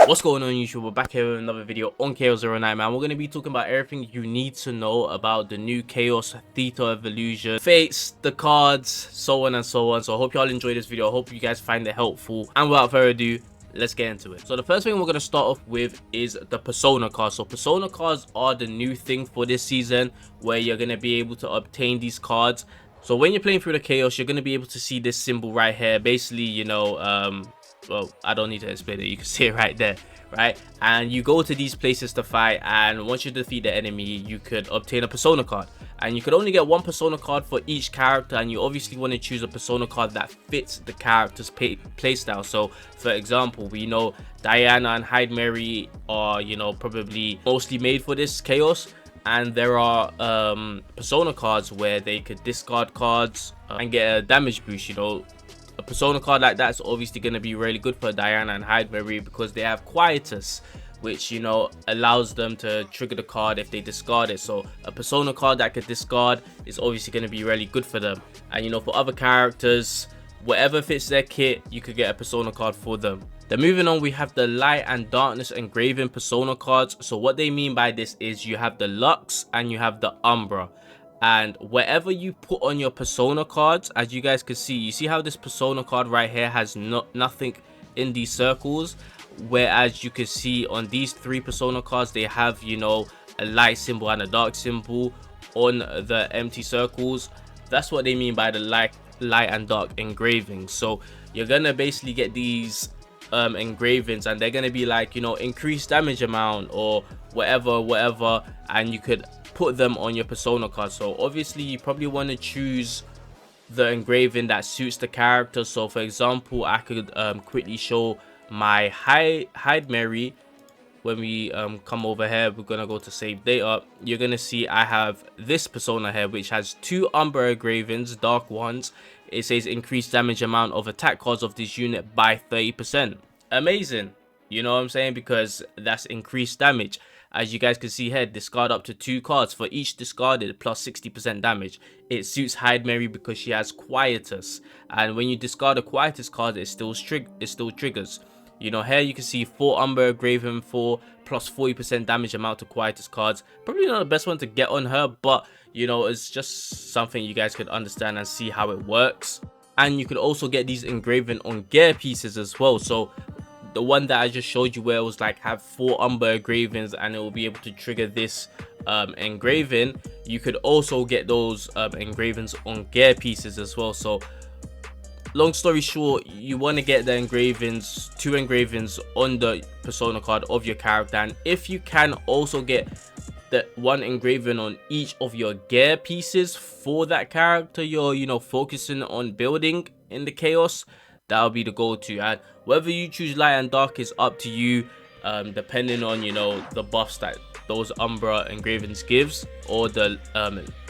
What's going on, YouTube? We're back here with another video on Chaos09, man. We're going to be talking about everything you need to know about the new Chaos Theta Evolution, fates, the cards, so on and so on. So I hope y'all enjoy this video. I hope you guys find it helpful. And without further ado, let's get into it. So the first thing we're going to start off with is the Persona cards. So Persona cards are the new thing for this season, where you're going to be able to obtain these cards. So when you're playing through the Chaos, you're going to be able to see this symbol right here. Basically, you know, well, I don't need to explain it, you can see it right there, right? And you go to these places to fight, and once you defeat the enemy, you could obtain a Persona card, and you could only get one Persona card for each character, and you obviously want to choose a Persona card that fits the character's playstyle. So for example, we know Diana and Hyde Mary are, you know, probably mostly made for this Chaos, and there are Persona cards where they could discard cards and get a damage boost. You know, a Persona card like that's obviously going to be really good for Diana and Hyde Mary because they have Quietus, which, you know, allows them to trigger the card if they discard it. So a Persona card that could discard is obviously going to be really good for them. And, you know, for other characters, whatever fits their kit, you could get a Persona card for them. Then moving on, we have the Light and Darkness Engraving Persona cards. So what they mean by this is you have the Lux and you have the Umbra. And whatever you put on your Persona cards, as you guys can see, you see how this Persona card right here has nothing in these circles, whereas you can see on these three Persona cards they have, you know, a light symbol and a dark symbol on the empty circles. That's what they mean by the light and dark engraving. So you're gonna basically get these engravings, and they're gonna be like, you know, increased damage amount or whatever, and you could put them on your Persona card. So obviously you probably want to choose the engraving that suits the character. So for example, I could quickly show my Hyde Mary. When we come over here, we're gonna go to save data. You're gonna see I have this Persona here, which has two Umbra engravings, dark ones. It says increased damage amount of attack cards of this unit by 30%. Amazing, you know what I'm saying, because that's increased damage. As you guys can see here, discard up to 2 cards for each discarded plus 60% damage. It suits Hyde Mary because she has Quietus, and when you discard a Quietus card, it still triggers. You know, here you can see 4 Umbra engraving for plus 40% damage amount to Quietus cards. Probably not the best one to get on her, but you know, it's just something you guys could understand and see how it works. And you could also get these engraving on gear pieces as well. So the one that I just showed you, where it was like have 4 Umbra engravings and it will be able to trigger this engraving, you could also get those engravings on gear pieces as well. So long story short, you want to get the engravings, 2 engravings on the Persona card of your character, and if you can also get the 1 engraving on each of your gear pieces for that character you're, you know, focusing on building in the Chaos, that'll be the go-to. And whether you choose light and dark is up to you, depending on, you know, the buffs that those Umbra engravings gives, or the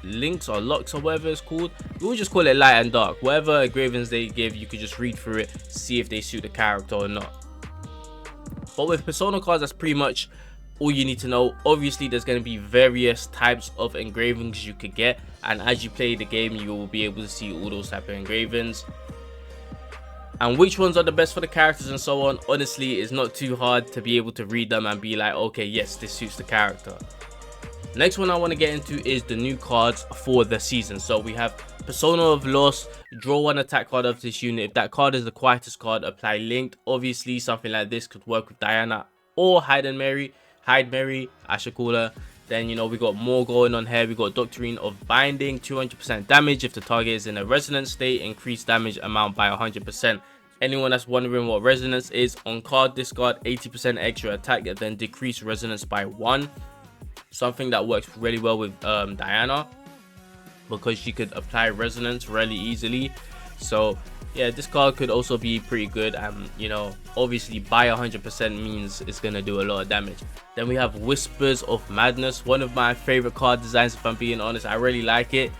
links or locks or whatever it's called. We'll just call it light and dark. Whatever engravings they give, you could just read through it, see if they suit the character or not. But with Persona cards, that's pretty much all you need to know. Obviously there's going to be various types of engravings you could get, and as you play the game you will be able to see all those type of engravings and which ones are the best for the characters and so on. Honestly, it's not too hard to be able to read them and be like, okay, yes, this suits the character. Next one I want to get into is the new cards for the season. So we have Persona of Loss. Draw 1 attack card of this unit. If that card is the Quietus card, apply linked. Obviously something like this could work with Diana or Hyde Mary, I should call her. Then, you know, we got more going on here. We got Doctrine of Binding, 200% damage if the target is in a resonance state, increased damage amount by 100%. Anyone that's wondering what resonance is, on card discard 80% extra attack and then decrease resonance by 1. Something that works really well with Diana, because she could apply resonance really easily. So yeah, this card could also be pretty good, and you know, obviously by 100% means it's gonna do a lot of damage. Then we have Whispers of Madness, one of my favorite card designs, if I'm being honest. I really like it.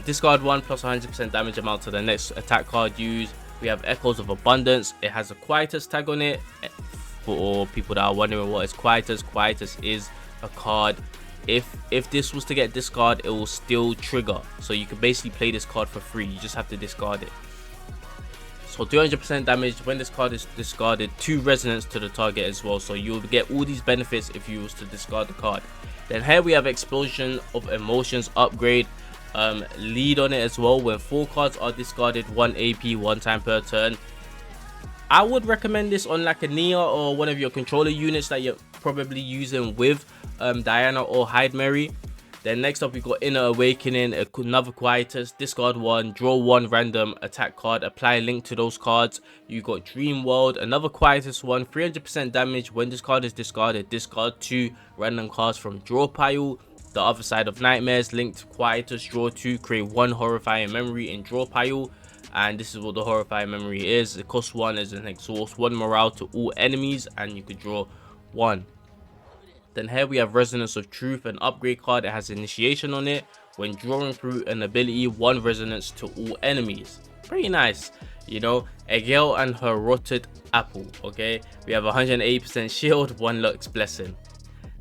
Discard 1 plus 100% damage amount to the next attack card used. We have Echoes of Abundance. It has a Quietus tag on it. For all people that are wondering what is Quietus, Quietus is a card, if this was to get discard, it will still trigger. So you can basically play this card for free, you just have to discard it. So 200% damage when this card is discarded, 2 resonance to the target as well. So you'll get all these benefits if you was to discard the card. Then here we have Explosion of Emotions upgrade. Lead on it as well. When 4 cards are discarded, 1 AP 1 time per turn. I would recommend this on like a Nia or one of your controller units that you're probably using with Diana or Hyde Mary. Then next up we got Inner Awakening, another Quietus, discard 1, draw 1 random attack card, apply link to those cards. You got Dream World, another Quietus one, 300% damage. When this card is discarded, discard 2 random cards from draw pile. The Other Side of Nightmares, linked Quietus, draw 2, create 1 Horrifying Memory in draw pile. And this is what the Horrifying Memory is. It costs 1 as an exhaust, 1 morale to all enemies, and you could draw 1. Then here we have Resonance of Truth, an upgrade card. It has initiation on it. When drawing through an ability, 1 resonance to all enemies. Pretty nice, you know. A girl and her rotted apple. Okay, we have 180% shield, 1 Lux Blessing.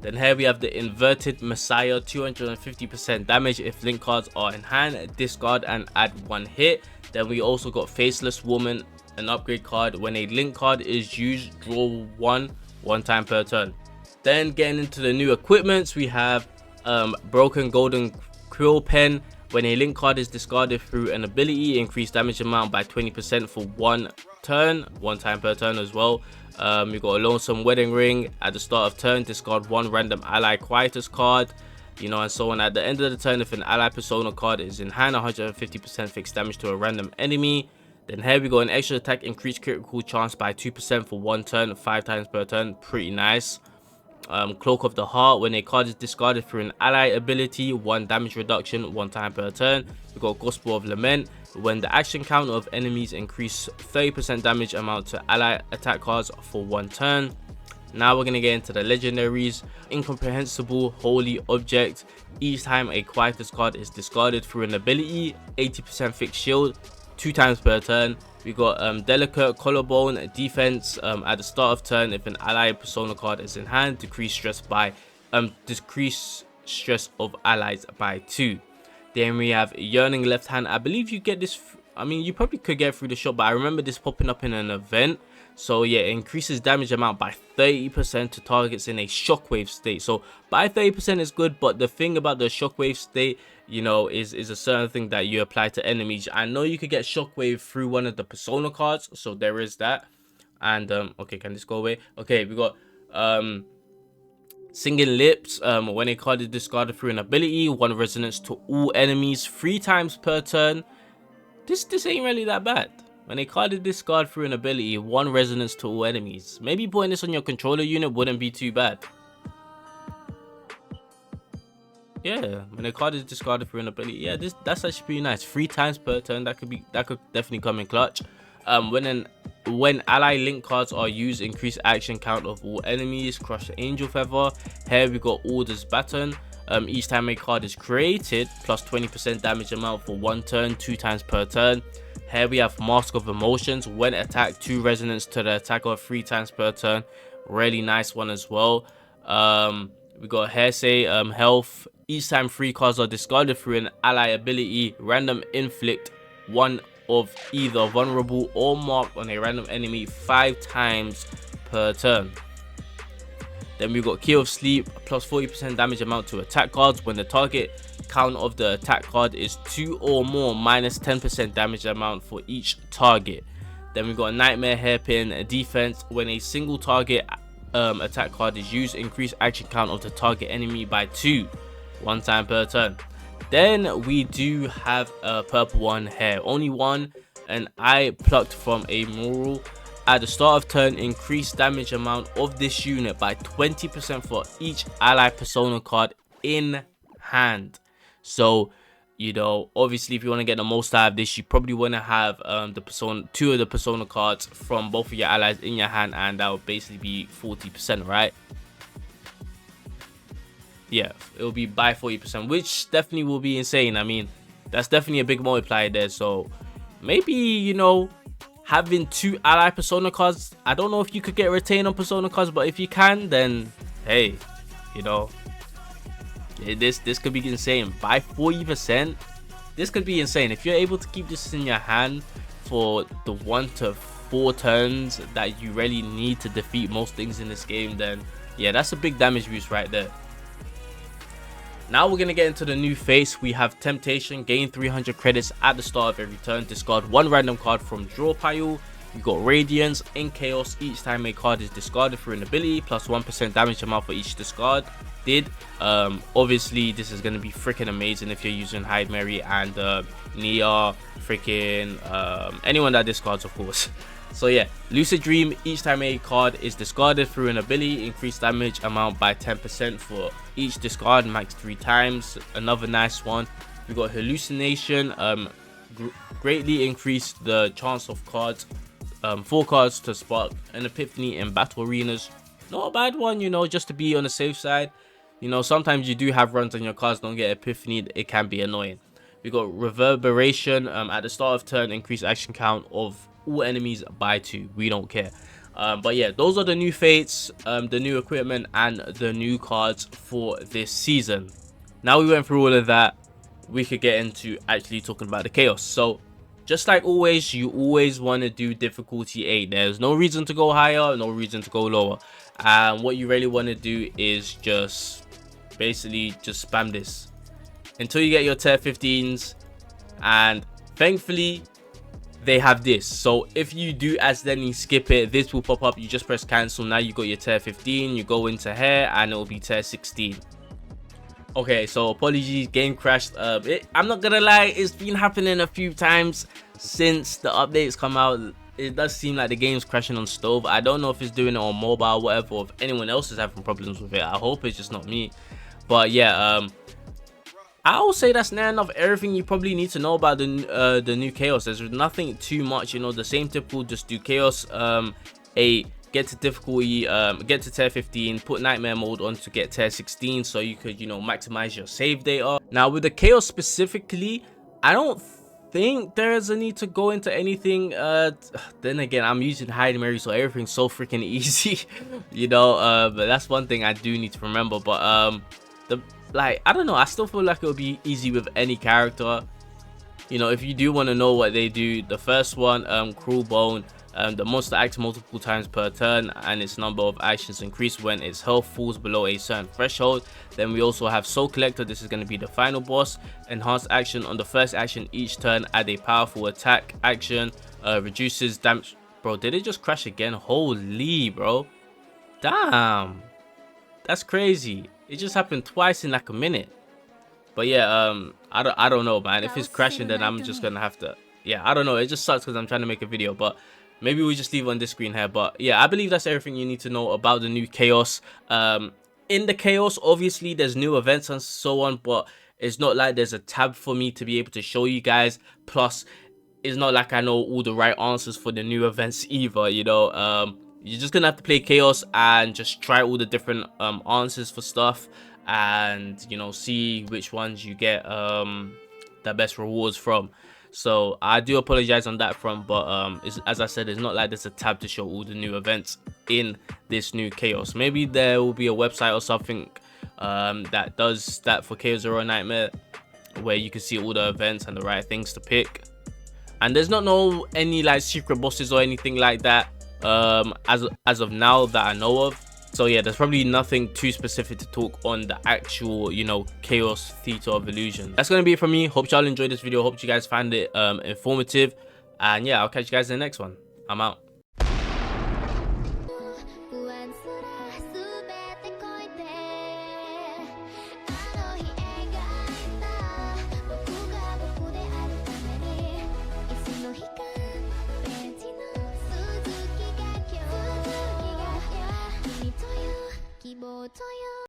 Then here we have the Inverted Messiah, 250% damage if link cards are in hand, discard and add 1 hit. Then we also got Faceless Woman, an upgrade card. When a link card is used, draw 1 time per turn. Then getting into the new equipments, we have Broken Golden Quill Pen. When a link card is discarded through an ability, increase damage amount by 20% for 1 turn, 1 time per turn as well. We got a Lonesome Wedding Ring. At the start of turn, discard 1 random ally Quietus card, you know, and so on. At the end of the turn, if an ally persona card is in hand, 150% fixed damage to a random enemy. Then here we got an extra attack, increased critical chance by 2% for 1 turn, 5 times per turn. Pretty nice. Cloak of the Heart, when a card is discarded through an ally ability, 1 damage reduction, 1 time per turn. We got Gospel of Lament, when the action count of enemies increase 30% damage amount to ally attack cards for 1 turn. Now we're gonna get into the legendaries. Incomprehensible Holy Object, each time a Quietus card is discarded through an ability, 80% fixed shield, 2 times per turn. We got Delicate Collarbone defense. At the start of turn, if an ally persona card is in hand, decrease stress of allies by 2. Then we have Yearning Left Hand. I believe you get this, I mean, you probably could get through the shop, but I remember this popping up in an event. So yeah, it increases damage amount by 30% to targets in a shockwave state. So by 30% is good, but the thing about the shockwave state, you know, is a certain thing that you apply to enemies. I know you could get shockwave through one of the persona cards, so there is that. And okay, can this go away? Okay, we got Singing Lips. When a card is discarded through an ability, 1 resonance to all enemies, 3 times per turn. This ain't really that bad. When a card is discarded through an ability, 1 resonance to all enemies. Maybe putting this on your controller unit wouldn't be too bad. Yeah, when a card is discarded through an ability, yeah, that's actually pretty nice. 3 times per turn, that could definitely come in clutch. When ally link cards are used, increase action count of all enemies. Crush Angel Feather. Here we got Orders Baton. Each time a card is created, plus 20% damage amount for 1 turn, 2 times per turn. Here we have Mask of Emotions. When attacked, 2 resonance to the attacker, 3 times per turn. Really nice one as well. We got Hearsay Health. Each time 3 cards are discarded through an ally ability, random inflict 1 of either vulnerable or marked on a random enemy 5 times per turn. Then we got Key of Sleep, plus 40% damage amount to attack cards. When the target count of the attack card is 2 or more, minus 10% damage amount for each target. Then we got Nightmare Hairpin defense. When a single target attack card is used, increase action count of the target enemy by 2, 1 time per turn. Then we do have a purple one here, only 1, and I plucked from a mural. At the start of turn, increase damage amount of this unit by 20% for each ally persona card in hand. So, you know, obviously if you want to get the most out of this, you probably want to have the persona, 2 of the persona cards from both of your allies in your hand, and that would basically be 40%, right? Yeah, it will be by 40%, which definitely will be insane. I mean, that's definitely a big multiplier there. So maybe, you know, having 2 ally persona cards, I don't know if you could get retain on persona cards, but if you can, then hey, you know, this could be insane. By 40%, this could be insane. If you're able to keep this in your hand for the 1 to 4 turns that you really need to defeat most things in this game, then yeah, that's a big damage boost right there. Now we're going to get into the new face. We have Temptation, gain 300 credits at the start of every turn, discard 1 random card from draw pile. We got Radiance. In Chaos, each time a card is discarded through an ability, plus 1% damage amount for each discard did. Obviously this is going to be freaking amazing if you're using Hyde Mary and Nia, freaking anyone that discards, of course. So yeah, Lucid Dream, each time a card is discarded through an ability, increase damage amount by 10% for each discard, max 3 times. Another nice one. We got Hallucination, greatly increase the chance of cards, 4 cards to spark an epiphany in battle arenas. Not a bad one, you know, just to be on the safe side. You know, sometimes you do have runs and your cards don't get epiphany, it can be annoying. We got Reverberation, at the start of turn, increase action count of all enemies by 2. We don't care. But yeah, those are the new fates, the new equipment, and the new cards for this season. Now we went through all of that, we could get into actually talking about the chaos. So just like always, you always want to do difficulty 8. There's no reason to go higher, no reason to go lower. And what you really want to do is just basically just spam this until you get your tier 15s. And thankfully they have this, so if you do accidentally skip it, this will pop up. You just press cancel. Now you got your tier 15, you go into here and it will be tier 16. Okay, so apologies, game crashed. I'm not gonna lie, it's been happening a few times since the updates come out. It does seem like the game's crashing on stove. I don't know if it's doing it on mobile, whatever, or if anyone else is having problems with it. I hope it's just not me. But yeah, I will say that's near enough everything you probably need to know about the new chaos. There's nothing too much, you know, the same typical, just do chaos, get to difficulty, get to tier 15, put nightmare mode on to get tier 16, so you could, you know, maximize your save data. Now with the chaos specifically, I don't think there's a need to go into anything. Then again, I'm using Hyde Mary, so everything's so freaking easy. You know, but that's one thing I do need to remember. But like, I don't know, I still feel like it'll be easy with any character. You know, if you do want to know what they do, the first one, Cruel Bone, the monster acts multiple times per turn and its number of actions increase when its health falls below a certain threshold. Then we also have Soul Collector. This is going to be the final boss. Enhanced action: on the first action each turn, add a powerful attack action, reduces damage. Bro, did it just crash again? Holy, bro, damn, that's crazy. It just happened twice in like a minute. But yeah, I don't know, man. If it's crashing, then I'm just gonna have to, yeah, I don't know. It just sucks because I'm trying to make a video, but maybe we just leave it on this screen here. But yeah, I believe that's everything you need to know about the new chaos. In the chaos, obviously there's new events and so on, but it's not like there's a tab for me to be able to show you guys. Plus, it's not like I know all the right answers for the new events either, you know. You're just gonna have to play chaos and just try all the different answers for stuff, and you know, see which ones you get the best rewards from. So I do apologize on that front, but as I said, it's not like there's a tab to show all the new events in this new chaos. Maybe there will be a website or something that does that for Chaos Zero Nightmare, where you can see all the events and the right things to pick. And there's not any like secret bosses or anything like that as of now that I know of. So yeah, there's probably nothing too specific to talk on the actual, you know, Chaos Theater of Illusion. That's gonna be it from me. Hope y'all enjoyed this video. Hope you guys find it informative, and yeah, I'll catch you guys in the next one. I'm out.